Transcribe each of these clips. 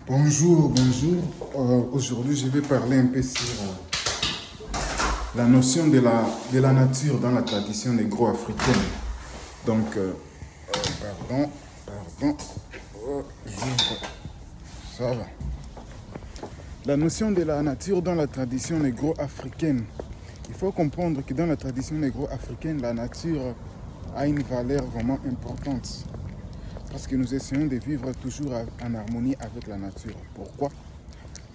Bonjour, bonjour. Aujourd'hui, je vais parler un peu sur la notion de la nature dans la tradition négro-africaine. Donc, pardon, j'ouvre. Ça va. La notion de la nature dans la tradition négro-africaine. Il faut comprendre que dans la tradition négro-africaine, la nature a une valeur vraiment importante. Parce que nous essayons de vivre toujours en harmonie avec la nature. Pourquoi?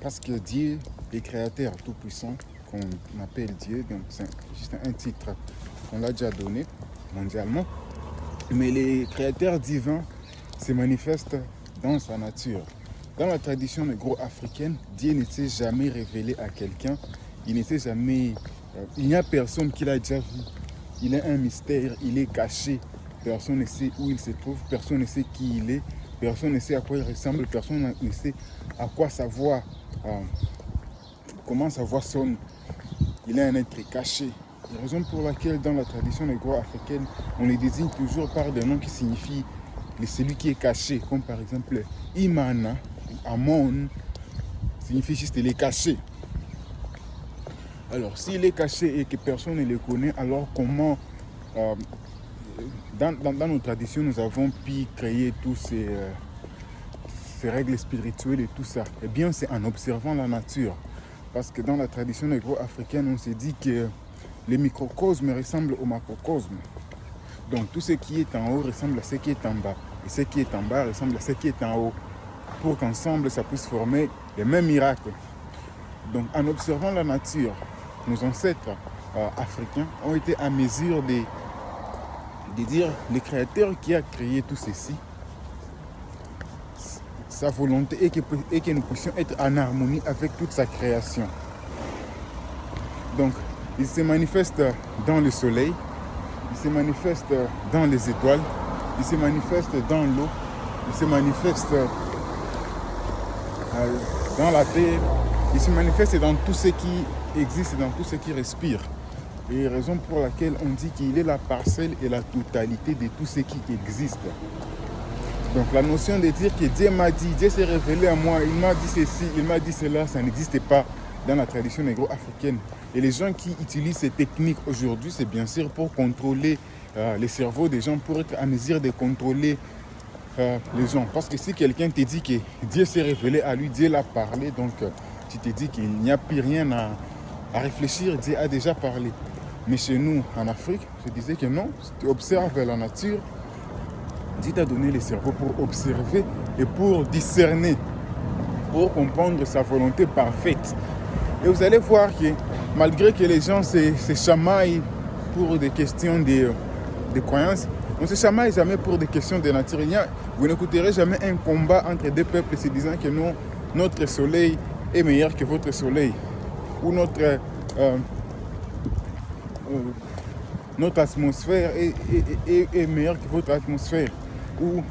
Parce que Dieu est créateur tout-puissant, qu'on appelle Dieu, donc c'est juste un titre qu'on l'a déjà donné mondialement. Mais les créateurs divins se manifestent dans sa nature. Dans la tradition négro-africaine, Dieu ne s'est jamais révélé à quelqu'un. Il ne s'est jamais... il n'y a personne qui l'a déjà vu. Il est un mystère, il est caché. Personne ne sait où il se trouve, personne ne sait qui il est, personne ne sait à quoi il ressemble, personne ne sait à quoi sa voix, comment sa voix sonne. Il est un être caché. La raison pour laquelle dans la tradition négro-africaine, on le désigne toujours par des noms qui signifient celui qui est caché, comme par exemple Imana, Amon, signifie juste il est caché. Alors s'il est caché et que personne ne le connaît, alors comment... Dans nos traditions, nous avons pu créer tous ces règles spirituelles et tout ça. Eh bien, c'est en observant la nature. Parce que dans la tradition négro-africaine, on s'est dit que le microcosme ressemble au macrocosme. Donc, tout ce qui est en haut ressemble à ce qui est en bas. Et ce qui est en bas ressemble à ce qui est en haut. Pour qu'ensemble, ça puisse former les mêmes miracles. Donc, en observant la nature, nos ancêtres africains ont été à mesure de dire le créateur qui a créé tout ceci, sa volonté et que nous puissions être en harmonie avec toute sa création. Donc, il se manifeste dans le soleil, il se manifeste dans les étoiles, il se manifeste dans l'eau, il se manifeste dans la terre, il se manifeste dans tout ce qui existe, dans tout ce qui respire. Et raison pour laquelle on dit qu'il est la parcelle et la totalité de tout ce qui existe. Donc la notion de dire que Dieu m'a dit, Dieu s'est révélé à moi, il m'a dit ceci, il m'a dit cela, ça n'existe pas dans la tradition négro-africaine. Et les gens qui utilisent ces techniques aujourd'hui, c'est bien sûr pour contrôler les cerveaux des gens, pour être à mesure de contrôler les gens. Parce que si quelqu'un te dit que Dieu s'est révélé à lui, Dieu l'a parlé, donc tu te dis qu'il n'y a plus rien à réfléchir, Dieu a déjà parlé. Mais chez nous, en Afrique, je disais que non, si tu observes la nature, Dieu t'a donné le cerveau pour observer et pour discerner, pour comprendre sa volonté parfaite. Et vous allez voir que malgré que les gens se chamaillent pour des questions de croyances, on ne se chamaille jamais pour des questions de nature. Vous n'écouterez jamais un combat entre deux peuples se disant que non, notre soleil est meilleur que votre soleil. Ou notre atmosphère est meilleure que votre atmosphère. Ou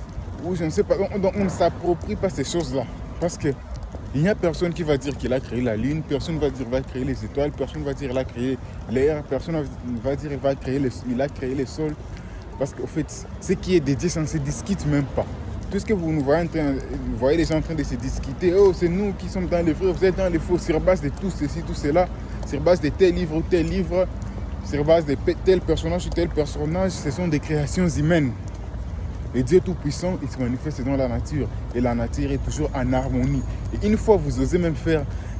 je ne sais pas. Donc on ne s'approprie pas ces choses-là. Parce qu'il n'y a personne qui va dire qu'il a créé la lune, personne ne va dire qu'il va créer les étoiles, personne ne va dire qu'il a créé l'air, personne ne va dire qu'il a créé le sol. Parce qu'en fait, ce qui est dédié, ça ne se discute même pas. Tout ce que vous voyez les gens en train de se discuter, oh c'est nous qui sommes dans les vrais, vous êtes dans les faux, sur base de tout ceci, tout cela, sur base de tel livre ou tel livre, sur base de tel personnage ou tel personnage, ce sont des créations humaines. Et Dieu Tout-Puissant, il se manifeste dans la nature. Et la nature est toujours en harmonie. Et une fois vous osez même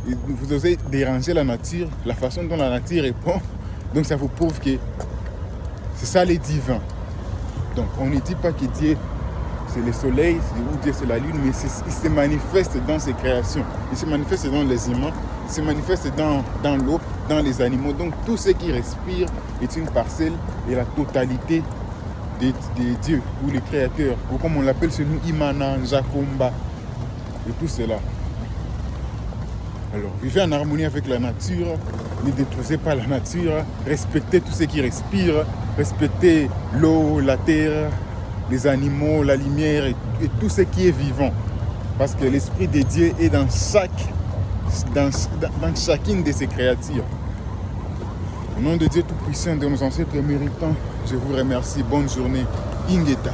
vous osez déranger la nature, la façon dont la nature répond, donc ça vous prouve que c'est ça les divins. Donc on ne dit pas que Dieu c'est le soleil, ou Dieu c'est la lune, mais il se manifeste dans ses créations. Il se manifeste dans les humains, il se manifeste dans l'eau, dans les animaux. Donc tout ce qui respire est une parcelle et la totalité des dieux ou les créateurs, ou comme on l'appelle chez nous, Imana, Jakomba, et tout cela. Alors, vivez en harmonie avec la nature, ne détruisez pas la nature, respectez tout ce qui respire, respectez l'eau, la terre, les animaux, la lumière et tout ce qui est vivant. Parce que l'Esprit de Dieu est dans chacune de ces créatures. Au nom de Dieu Tout-Puissant, de nos ancêtres méritants, je vous remercie. Bonne journée. Ingeta.